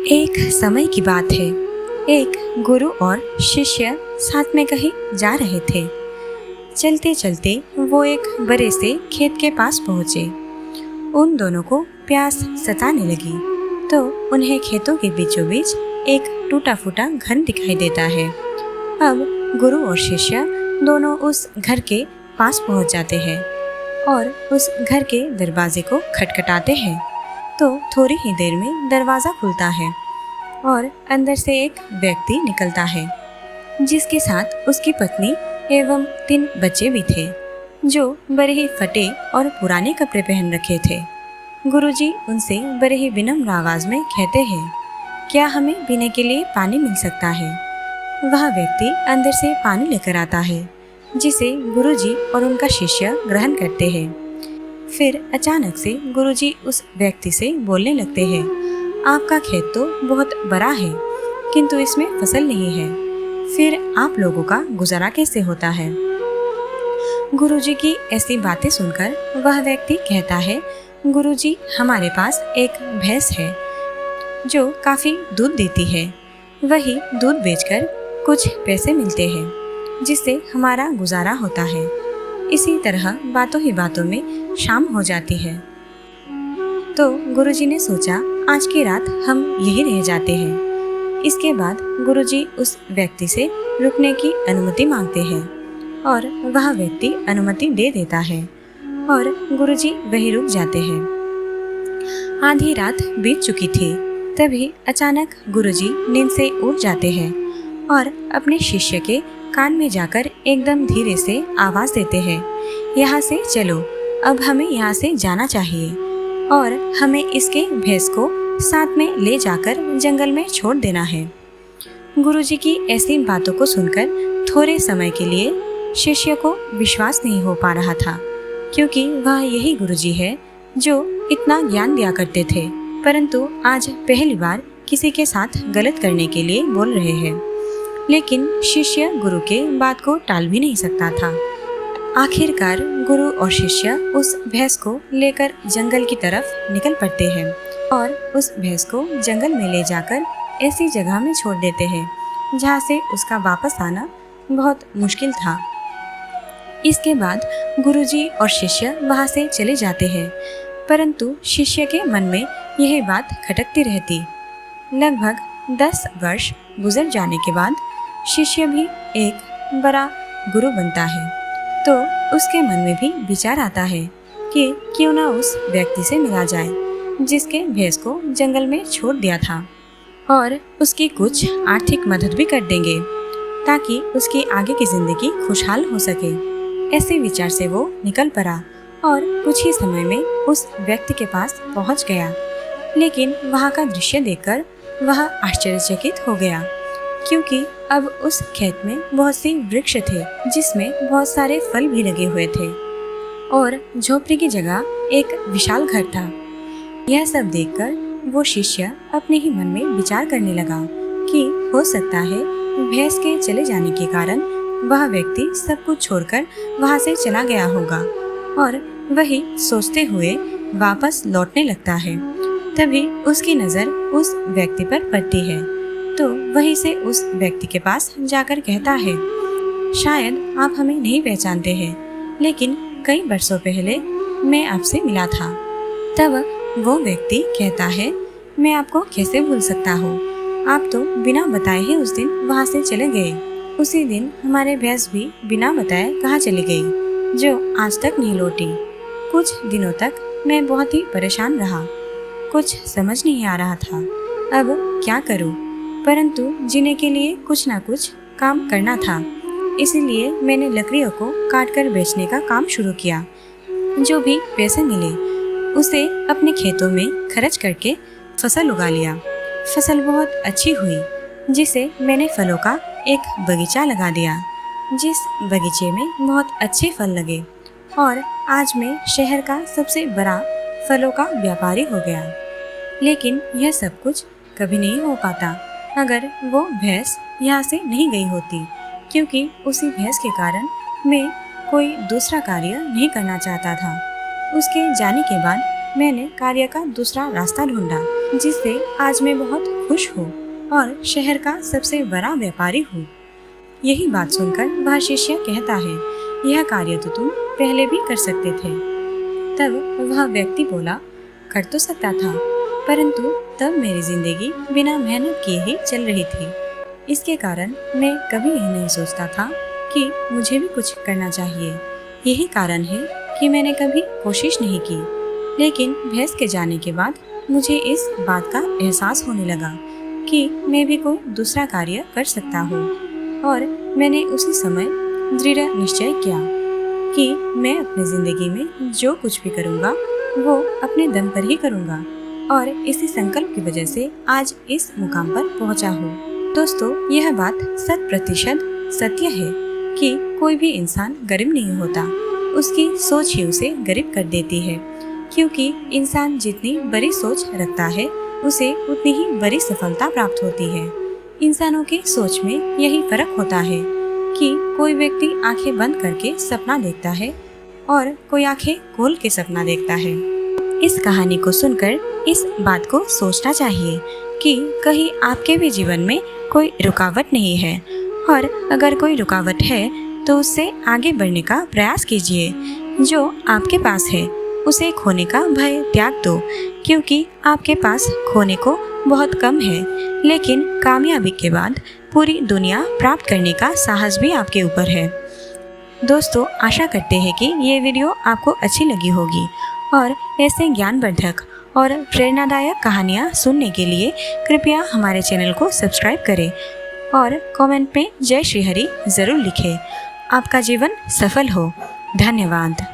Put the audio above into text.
एक समय की बात है। एक गुरु और शिष्य साथ में कहीं जा रहे थे। चलते चलते वो एक बड़े से खेत के पास पहुंचे। उन दोनों को प्यास सताने लगी तो उन्हें खेतों के बीचों बीच एक टूटा फूटा घर दिखाई देता है। अब गुरु और शिष्य दोनों उस घर के पास पहुंच जाते हैं और उस घर के दरवाजे को खटखटाते हैं तो थोड़ी ही देर में दरवाज़ा खुलता है और अंदर से एक व्यक्ति निकलता है जिसके साथ उसकी पत्नी एवं 3 बच्चे भी थे जो बड़े ही फटे और पुराने कपड़े पहन रखे थे। गुरुजी उनसे बड़े ही विनम्र आवाज में कहते हैं, क्या हमें पीने के लिए पानी मिल सकता है? वह व्यक्ति अंदर से पानी लेकर आता है जिसे गुरुजी और उनका शिष्य ग्रहण करते हैं। फिर अचानक से गुरुजी उस व्यक्ति से बोलने लगते हैं, आपका खेत तो बहुत बड़ा है किंतु इसमें फसल नहीं है, फिर आप लोगों का गुजारा कैसे होता है? गुरुजी की ऐसी बातें सुनकर वह व्यक्ति कहता है, गुरुजी हमारे पास एक भैंस है जो काफी दूध देती है। वही दूध बेचकर कुछ पैसे मिलते हैं जिससे हमारा गुजारा होता है। इसी तरह बातों ही बातों में शाम हो जाती है। तो गुरुजी ने सोचा आज की रात हम यहीं रह जाते हैं। इसके बाद गुरुजी उस व्यक्ति से रुकने की अनुमति मांगते हैं और वह व्यक्ति अनुमति दे देता है और गुरुजी वहीं रुक जाते हैं। आधी रात बीत चुकी थी, तभी अचानक गुरुजी नींद से उठ जाते हैं और अपने शिष्य के कान में जाकर एकदम धीरे से आवाज देते हैं, यहाँ से चलो, अब हमें यहाँ से जाना चाहिए और हमें इसके भैंस को साथ में ले जाकर जंगल में छोड़ देना है। गुरुजी की ऐसी बातों को सुनकर थोड़े समय के लिए शिष्य को विश्वास नहीं हो पा रहा था, क्योंकि वह यही गुरुजी है जो इतना ज्ञान दिया करते थे, परंतु आज पहली बार किसी के साथ गलत करने के लिए बोल रहे हैं। लेकिन शिष्य गुरु के बात को टाल भी नहीं सकता था। आखिरकार गुरु और शिष्य उस भैंस को लेकर जंगल की तरफ निकल पड़ते हैं और उस भैंस को जंगल में ले जाकर ऐसी जगह में छोड़ देते हैं जहाँ से उसका वापस आना बहुत मुश्किल था। इसके बाद गुरुजी और शिष्य वहाँ से चले जाते हैं, परंतु शिष्य के मन में यह बात खटकती रहती। लगभग 10 वर्ष गुजर जाने के बाद शिष्य भी एक बड़ा गुरु बनता है, तो उसके मन में भी विचार आता है कि क्यों ना उस व्यक्ति से मिला जाए जिसके भैंस को जंगल में छोड़ दिया था और उसकी कुछ आर्थिक मदद भी कर देंगे ताकि उसकी आगे की जिंदगी खुशहाल हो सके। ऐसे विचार से वो निकल पड़ा और कुछ ही समय में उस व्यक्ति के पास पहुंच गया। लेकिन वहाँ का दृश्य देखकर वह आश्चर्यचकित हो गया, क्योंकि अब उस खेत में बहुत सी वृक्ष थे जिसमें बहुत सारे फल भी लगे हुए थे और झोपड़ी की जगह एक विशाल घर था। यह सब देखकर वो शिष्य अपने ही मन में विचार करने लगा कि हो सकता है भैंस के चले जाने के कारण वह व्यक्ति सब कुछ छोड़कर वहाँ से चला गया होगा, और वही सोचते हुए वापस लौटने लगता है। तभी उसकी नज़र उस व्यक्ति पर पड़ती है, तो वहीं से उस व्यक्ति के पास जाकर कहता है, शायद आप हमें नहीं पहचानते हैं, लेकिन कई वर्षों पहले मैं आपसे मिला था। तब वो व्यक्ति कहता है, मैं आपको कैसे भूल सकता हूँ, आप तो बिना बताए ही उस दिन वहाँ से चले गए। उसी दिन हमारे भैंस भी बिना बताए कहाँ चली गई, जो आज तक नहीं लौटी। कुछ दिनों तक मैं बहुत ही परेशान रहा, कुछ समझ नहीं आ रहा था अब क्या करूं, परंतु जीने के लिए कुछ ना कुछ काम करना था, इसीलिए मैंने लकड़ियों को काटकर बेचने का काम शुरू किया। जो भी पैसे मिले उसे अपने खेतों में खर्च करके फसल उगा लिया। फसल बहुत अच्छी हुई, जिसे मैंने फलों का एक बगीचा लगा दिया, जिस बगीचे में बहुत अच्छे फल लगे और आज मैं शहर का सबसे बड़ा फलों का व्यापारी हो गया। लेकिन यह सब कुछ कभी नहीं हो पाता अगर वो भैंस यहाँ से नहीं गई होती, क्योंकि उसी भैंस के कारण मैं कोई दूसरा कार्य नहीं करना चाहता था। उसके जाने के बाद मैंने कार्य का दूसरा रास्ता ढूंढा, जिससे आज मैं बहुत खुश हूँ और शहर का सबसे बड़ा व्यापारी हूँ। यही बात सुनकर वह शिष्य कहता है, यह कार्य तो तुम पहले भी कर सकते थे। तब वह व्यक्ति बोला, कर तो सकता था, परंतु तब मेरी जिंदगी बिना मेहनत किए ही चल रही थी। इसके कारण मैं कभी यह नहीं सोचता था कि मुझे भी कुछ करना चाहिए। यही कारण है कि मैंने कभी कोशिश नहीं की। लेकिन भैंस के जाने के बाद मुझे इस बात का एहसास होने लगा कि मैं भी कोई दूसरा कार्य कर सकता हूँ, और मैंने उसी समय दृढ़ निश्चय किया कि मैं अपनी ज़िंदगी में जो कुछ भी करूँगा वो अपने दम पर ही करूँगा, और इसी संकल्प की वजह से आज इस मुकाम पर पहुँचा हूँ। दोस्तों, यह बात 100% सत्य है कि कोई भी इंसान गरीब नहीं होता, उसकी सोच ही उसे गरीब कर देती है। क्योंकि इंसान जितनी बड़ी सोच रखता है उसे उतनी ही बड़ी सफलता प्राप्त होती है। इंसानों की सोच में यही फर्क होता है कि कोई व्यक्ति आंखें बंद करके सपना देखता है और कोई आंखें खोल के सपना देखता है। इस कहानी को सुनकर इस बात को सोचना चाहिए कि कहीं आपके भी जीवन में कोई रुकावट नहीं है, और अगर कोई रुकावट है तो उससे आगे बढ़ने का प्रयास कीजिए। जो आपके पास है उसे खोने का भय त्याग दो, क्योंकि आपके पास खोने को बहुत कम है, लेकिन कामयाबी के बाद पूरी दुनिया प्राप्त करने का साहस भी आपके ऊपर है। दोस्तों, आशा करते हैं कि ये वीडियो आपको अच्छी लगी होगी, और ऐसे ज्ञानवर्धक और प्रेरणादायक कहानियाँ सुनने के लिए कृपया हमारे चैनल को सब्सक्राइब करें और कमेंट में जय श्री हरि ज़रूर लिखें। आपका जीवन सफल हो। धन्यवाद।